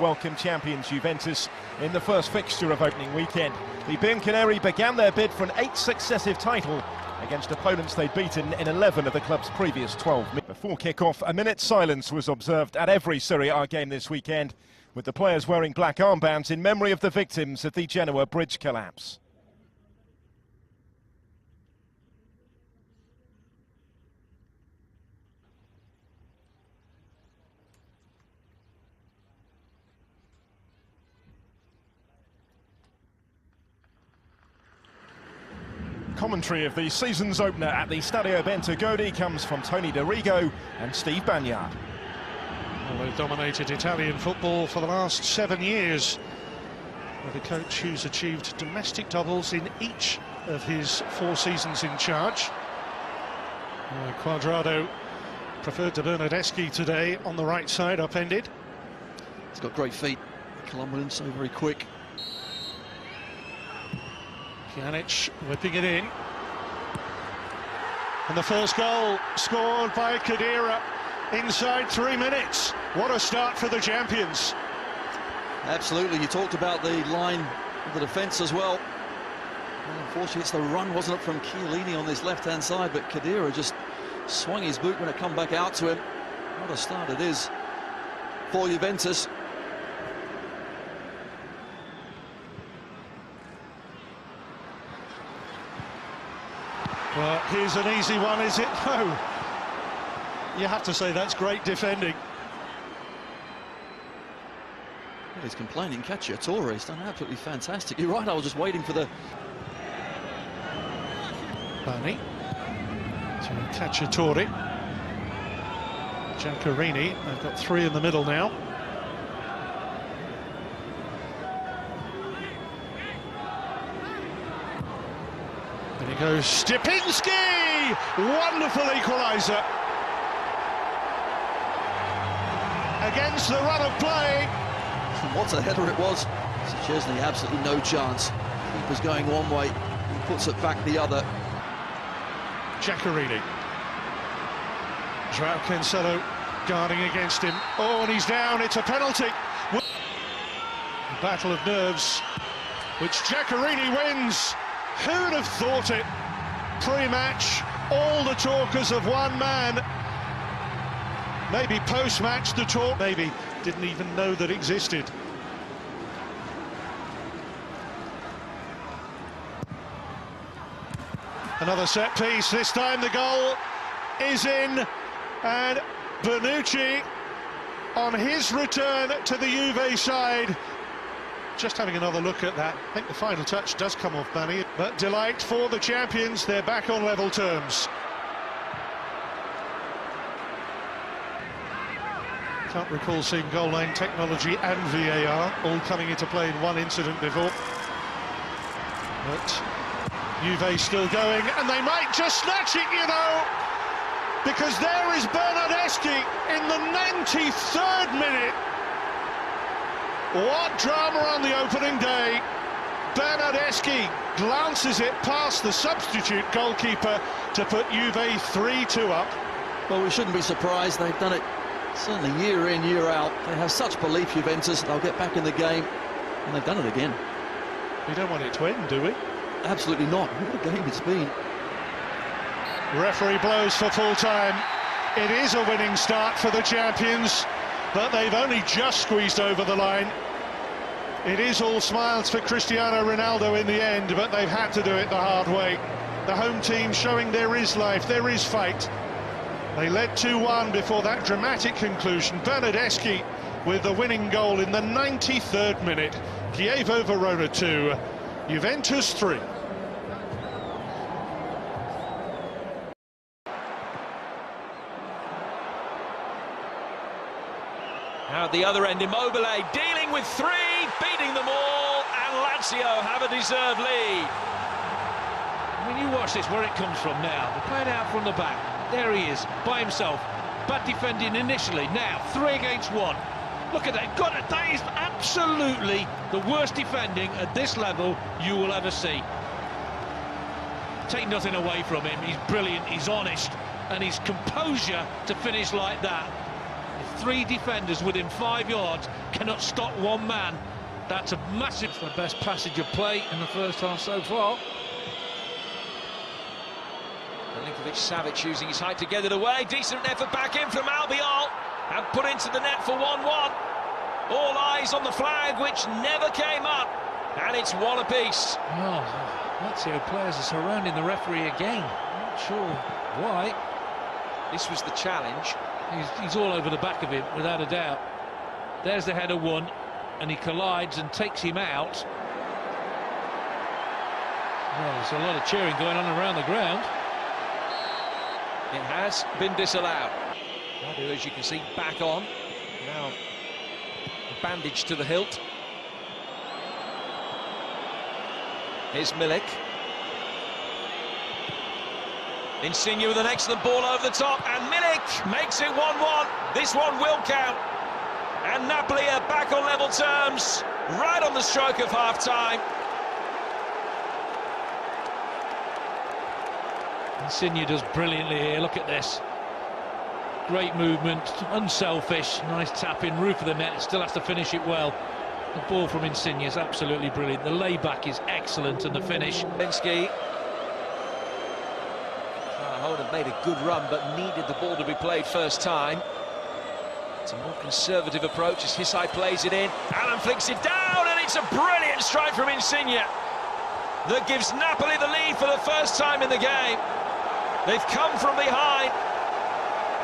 welcome champions Juventus in the first fixture of opening weekend. The Bianconeri began their bid for an 8th successive title against opponents they'd beaten in 11 of the club's previous 12. Before kick-off, a minute's silence was observed at every Serie A game this weekend, with the players wearing black armbands in memory of the victims of the Genoa bridge collapse. Commentary of the season's opener at the Stadio Bentegodi comes from Tony Dorigo and Steve Bagnard. Well, they've dominated Italian football for the last 7 years, with a coach who's achieved domestic doubles in each of his 4 seasons in charge. Quadrado preferred to Bernardeschi today on the right side, upended. He's got great feet, Colombian, so very quick. Pjanic whipping it in. And the first goal scored by Khedira inside 3 minutes. What a start for the champions. Absolutely, you talked about the line of the defence as well. Unfortunately, it's the run, wasn't it, from Chiellini on this left-hand side, but Khedira just swung his boot when it come back out to him. What a start it is for Juventus. Well, here's an easy one, is it? No. You have to say that's great defending. Well, he's complaining, Cacciatore. He's done absolutely fantastic. You're right, I was just waiting for the... Bani to Cacciatore. Giaccherini, they've got 3 in the middle now. And it goes Stipinski! Wonderful equaliser. Against the run of play. What a header it was. Szczesny, absolutely no chance. Keeper's going one way, he puts it back the other. Giaccherini. João Cancelo guarding against him. Oh, and he's down, it's a penalty. A battle of nerves, which Giaccherini wins. Who'd have thought it? Pre-match, all the talkers of one man. Maybe post-match the talk, maybe didn't even know that existed. Another set piece, this time the goal is in, and Bonucci on his return to the Juve side. Just having another look at that, I think the final touch does come off Bani, but delight for the champions, they're back on level terms. Can't recall seeing goal line technology and VAR all coming into play in one incident before. But Juve still going, and they might just snatch it, you know, because there is Bernardeschi in the 93rd minute. What drama on the opening day. Bernardeschi glances it past the substitute goalkeeper to put Juve 3-2 up. Well, we shouldn't be surprised, they've done it certainly year in, year out. They have such belief, Juventus, they'll get back in the game, and they've done it again. We don't want it to end, do we? Absolutely not. What a game it's been. Referee blows for full time. It is a winning start for the champions, but they've only just squeezed over the line. It is all smiles for Cristiano Ronaldo in the end, but they've had to do it the hard way. The home team showing there is life, there is fight. They led 2-1 before that dramatic conclusion. Bernardeschi with the winning goal in the 93rd minute. Chievo Verona 2, Juventus 3. At the other end, Immobile dealing with 3, beating them all, and Lazio have a deserved lead. When you watch this, where it comes from now, they play it out from the back. There he is, by himself, but defending initially. Now, 3 against 1. Look at that, got it. That is absolutely the worst defending at this level you will ever see. Take nothing away from him, he's brilliant, he's honest, and his composure to finish like that. Three defenders within 5 yards cannot stop one man. That's a massive... It's the best passage of play in the first half so far. Milinkovic-Savic using his height to get it away. Decent effort back in from Albiol and put into the net for 1-1. All eyes on the flag, which never came up, and it's one apiece. Oh, Lazio players are surrounding the referee again. Not sure why. This was the challenge. He's all over the back of him, without a doubt. There's the header one, and he collides and takes him out. Well, there's a lot of cheering going on around the ground. It has been disallowed. Radu, as you can see, back on. Now, bandage to the hilt. Here's Milik. Insigne with an excellent ball over the top, and Milik makes it 1-1. This one will count. And Napoli are back on level terms, right on the stroke of half-time. Insigne does brilliantly here, look at this. Great movement, unselfish, nice tap in, roof of the net, still has to finish it well. The ball from Insigne is absolutely brilliant, the layback is excellent, and the finish. Linsky. Holden made a good run, but needed the ball to be played first time. It's a more conservative approach as Hisai plays it in. Allen flicks it down, and it's a brilliant strike from Insigne that gives Napoli the lead for the first time in the game. They've come from behind,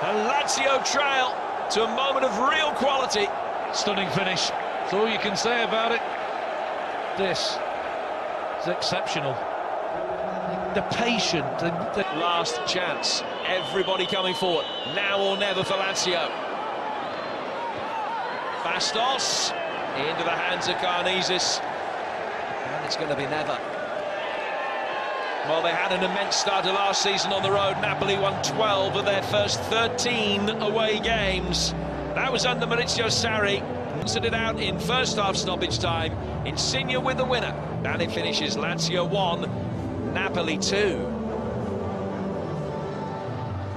and Lazio trail to a moment of real quality. Stunning finish, that's all you can say about it. This is exceptional. The patient, the last chance. Everybody coming forward. Now or never for Lazio. Bastos into the hands of Karnezis. And it's going to be never. Well, they had an immense start to last season on the road. Napoli won 12 of their first 13 away games. That was under Maurizio Sarri. Set it out in first half stoppage time. Insigne with the winner. And it finishes Lazio 1, Napoli 2.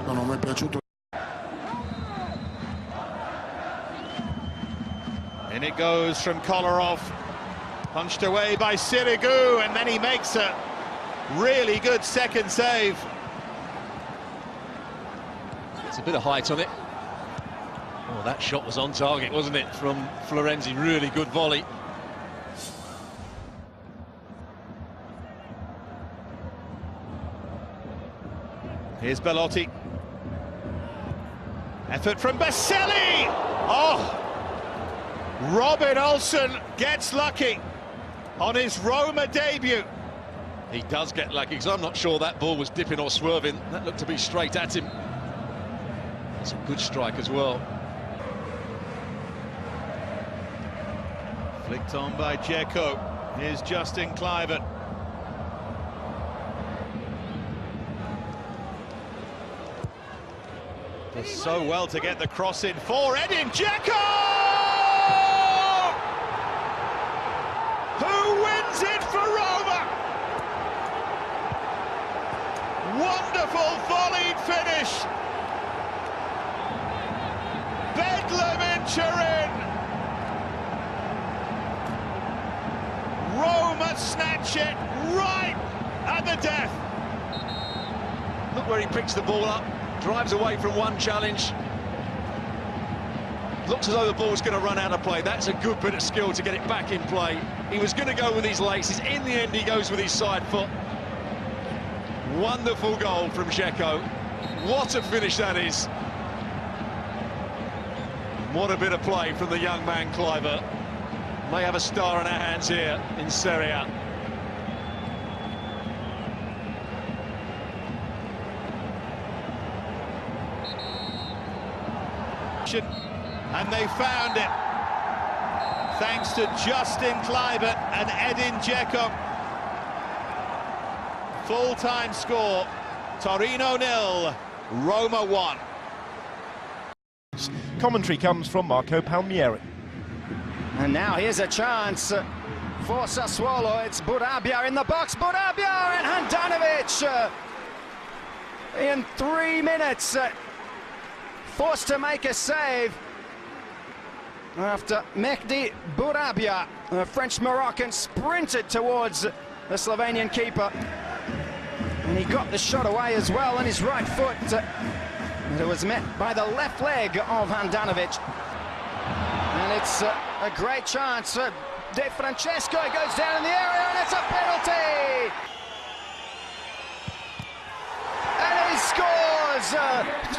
Non mi è piaciuto. In it goes from Kolarov, punched away by Sirigu, and then he makes a really good second save. It's a bit of height on it. Oh, that shot was on target, wasn't it, from Florenzi? Really good volley. Here's Belotti. Effort from Baselli! Oh! Robin Olsen gets lucky on his Roma debut. He does get lucky, because I'm not sure that ball was dipping or swerving. That looked to be straight at him. That's a good strike as well. Flicked on by Dzeko. Here's Justin Kluivert. Does so well to get the cross in for Edin Dzeko! Who wins it for Roma? Wonderful volleyed finish. Bedlam in Turin. Roma snatch it right at the death. Look where he picks the ball up, drives away from one challenge. Looks as though the ball's going to run out of play. That's a good bit of skill to get it back in play. He was going to go with his laces. In the end, he goes with his side foot. Wonderful goal from Dzeko. What a finish that is. What a bit of play from the young man, Kluivert. May have a star in our hands here in Serie A. And they found it, thanks to Justin Kluivert and Edin Dzeko. Full-time score, Torino 0, Roma 1. Commentary comes from Marco Palmieri. And now here's a chance for Sassuolo. It's Burabia in the box. Burabia and Handanovic in 3 minutes. Forced to make a save. after Mehdi Bourabia, the French-Moroccan, sprinted towards the Slovenian keeper. And he got the shot away as well on his right foot. But it was met by the left leg of Handanovic. And it's a great chance for De Francesco. He goes down in the area and it's a penalty! And he scores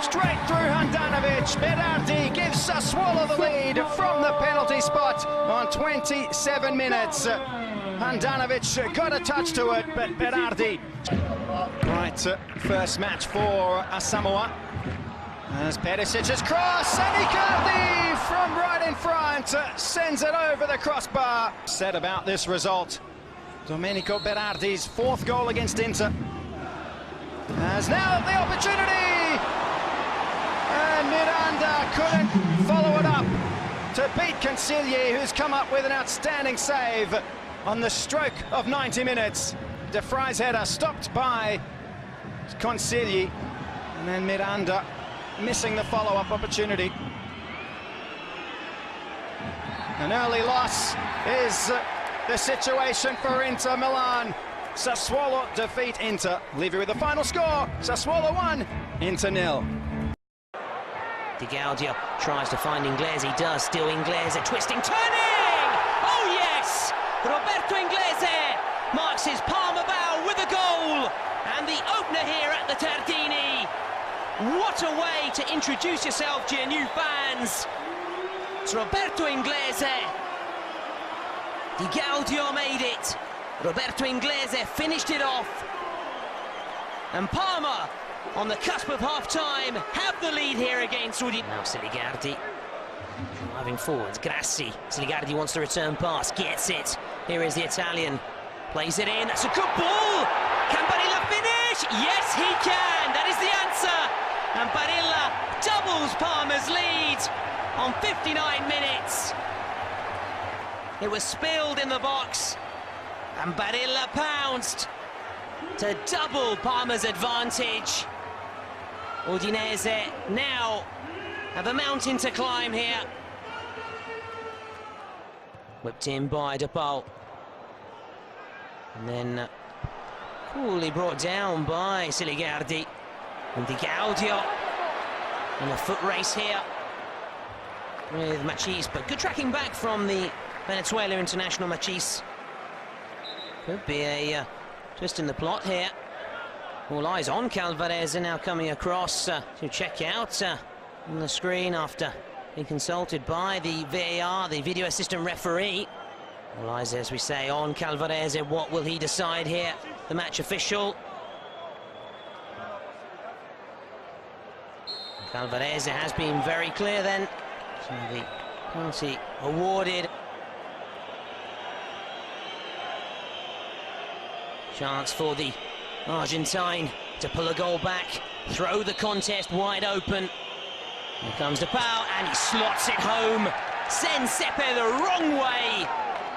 straight through Handanovic. Berardi gives Sassuolo the lead from the penalty spot on 27 minutes. Handanovic got a touch to it, but Berardi. Right, first match for Asamoah. As Perisic's cross, and Icardi from right in front sends it over the crossbar. Said about this result, Domenico Berardi's fourth goal against Inter. Has now the opportunity, and Miranda couldn't follow it up to beat Consigli, who's come up with an outstanding save on the stroke of 90 minutes. De Vrij's header stopped by Consigli, and then Miranda missing the follow-up opportunity. An early loss is the situation for Inter Milan. Sassuolo defeat Inter. Leave you with the final score. Sassuolo 1, Inter 0. Di Gaudio tries to find Inglese. He does. Still Inglese. Twisting, turning! Oh yes! Roberto Inglese marks his Parma bow with a goal. And the opener here at the Tardini. What a way to introduce yourself to your new fans. It's Roberto Inglese. Di Gaudio made it. Roberto Inglese finished it off. And Parma, on the cusp of half-time, have the lead here against Udine. Now Siligardi driving forwards. Grassi. Siligardi wants the return pass. Gets it. Here is the Italian. Plays it in. That's a good ball. Can Barilla finish? Yes, he can. That is the answer. And Barilla doubles Parma's lead on 59 minutes. It was spilled in the box. And Barilla pounced to double Parma's advantage. Udinese now have a mountain to climb here. Whipped in by De Paul. And then coolly brought down by Siligardi. And Di Gaudio in a foot race here with Machis, but good tracking back from the Venezuela international Machis. Could be a twist in the plot here. All eyes on Calvarese now coming across to check out on the screen after being consulted by the VAR, the video assistant referee. All eyes, as we say, on Calvarese. What will he decide here? The match official. Calvarese has been very clear then. So the penalty awarded. Chance for the Argentine to pull a goal back, throw the contest wide open. Here comes De Paul, and he slots it home. Sends Sepe the wrong way.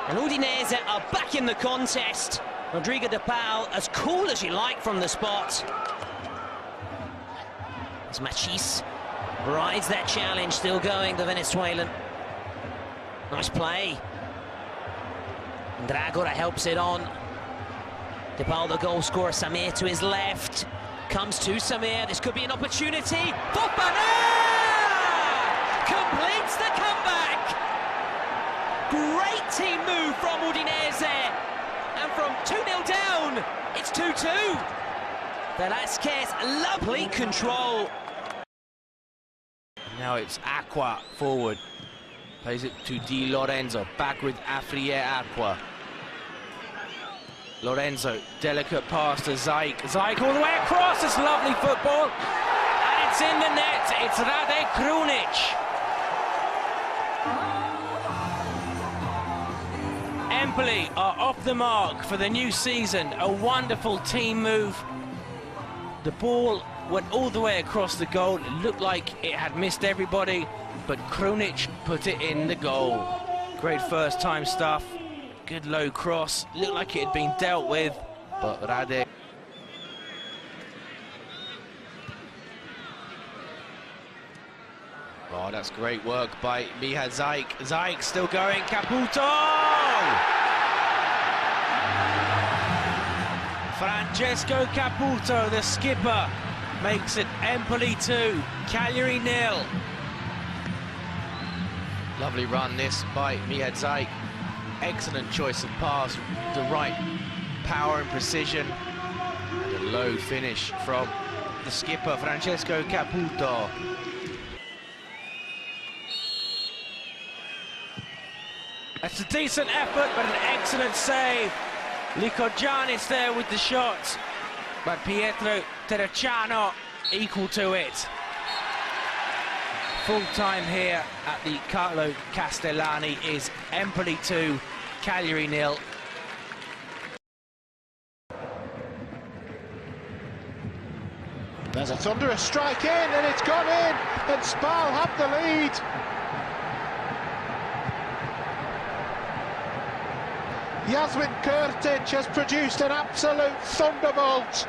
And Udinese are back in the contest. Rodrigo De Paul, as cool as you like from the spot. As Machis rides that challenge, still going, the Venezuelan. Nice play. And Dragora helps it on. De Paul, the goal scorer, Samir to his left. Comes to Samir, this could be an opportunity. Fofana! Completes the comeback! Great team move from Udinese. And from 2-0 down, it's 2-2. Velasquez, lovely control. Now it's Aqua forward. Plays it to Di Lorenzo. Back with Afrier Aqua. Lorenzo, delicate pass to Zajc. Zajc all the way across. It's lovely football. And it's in the net. It's Rade Krunic. Empoli are off the mark for the new season. A wonderful team move. The ball went all the way across the goal. It looked like it had missed everybody, but Krunic put it in the goal. Great first time stuff. Good low cross. Looked like it had been dealt with, but Rade. Oh, that's great work by Miha Zaik. Zaik still going, Caputo! Francesco Caputo, the skipper, makes it Empoli 2, Cagliari 0. Lovely run this by Miha Zaik. Excellent choice of pass, the right power and precision. And a low finish from the skipper, Francesco Caputo. That's a decent effort, but an excellent save. Licogiannis there with the shot, but Pietro Terracciano equal to it. Full time here at the Carlo Castellani is Empoli 2, Cagliari 0. There's a thunderous strike in, and it's gone in, and Spal have the lead. Yasmin Kurtic has produced an absolute thunderbolt.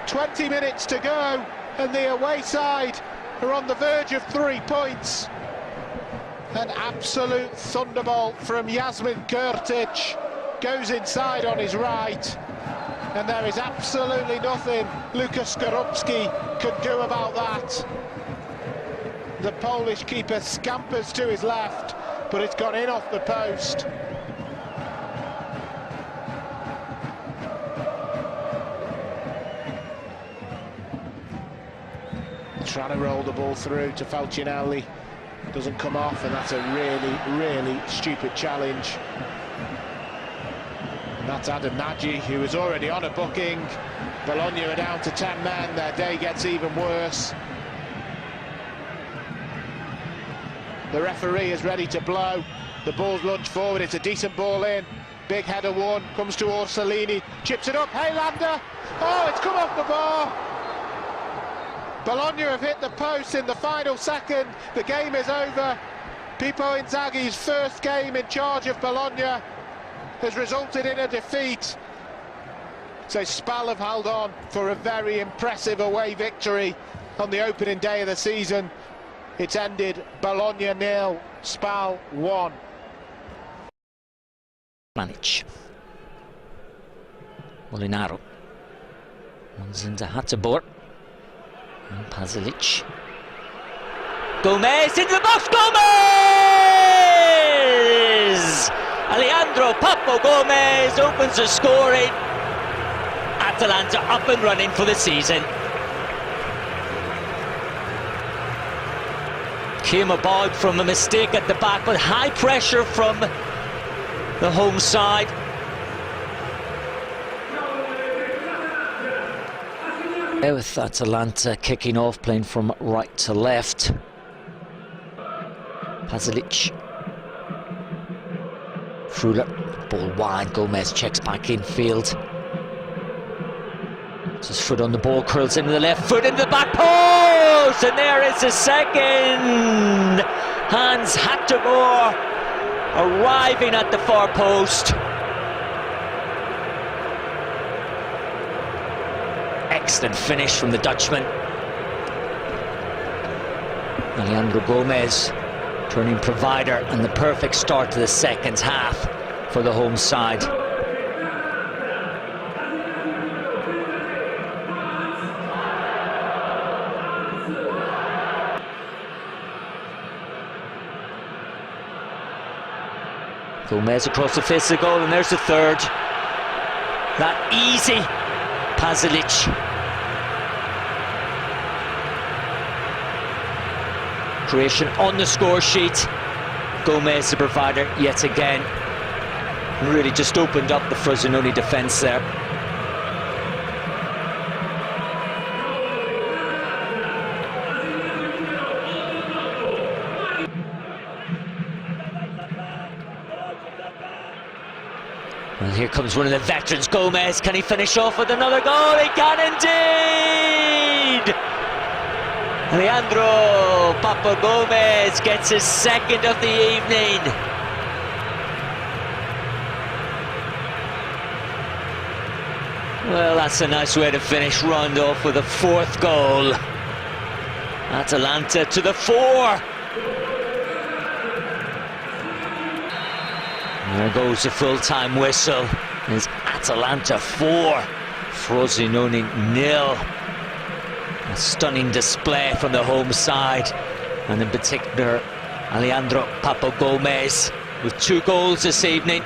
20 minutes to go, and the away side are on the verge of 3 points. An absolute thunderbolt from Yasmin Kurtic. Goes inside on his right, and there is absolutely nothing Lukas Skorupski can do about that. The Polish keeper scampers to his left, but it's gone in off the post. Trying to roll the ball through to Falcinelli, doesn't come off, and that's a really stupid challenge. And that's Adam Nagy, who was already on a booking. Bologna are down to 10 men, their day gets even worse. The referee is ready to blow, the ball's lunged forward, it's a decent ball in. Big header one, comes to Orsolini, chips it up, Helander, oh, it's come off the bar. Bologna have hit the post in the final second. The game is over. Pippo Inzaghi's first game in charge of Bologna has resulted in a defeat. So Spal have held on for a very impressive away victory on the opening day of the season. It's ended Bologna 0, Spal 1. Manic. Molinaro. One's into Hattabor. And Pasalic. Gomez into the box, Gomez! Alejandro Papo Gomez opens the scoring. Atalanta up and running for the season. Came about from a mistake at the back, but high pressure from the home side. With Atalanta kicking off, playing from right to left. Pasalic. Frula, ball wide, Gomez checks back infield. Just foot on the ball, curls into the left foot, into the back post! And there is the second! Hans Hattemor arriving at the far post. Excellent finish from the Dutchman. Alejandro Gomez turning provider, and the perfect start to the second half for the home side. Gomez across the face of the goal, and there's the third. That easy. Pasalic. Creation on the score sheet. Gomez, the provider, yet again. Really just opened up the Frosinone defence there. Well, here comes one of the veterans, Gomez. Can he finish off with another goal? He can indeed! Alejandro Papo Gomez gets his second of the evening. Well, that's a nice way to finish, round off with a fourth goal. Atalanta to the 4. There goes the full-time whistle. It's Atalanta 4, Frosinone 0. A stunning display from the home side, and in particular Alejandro Papo Gomez with 2 goals this evening.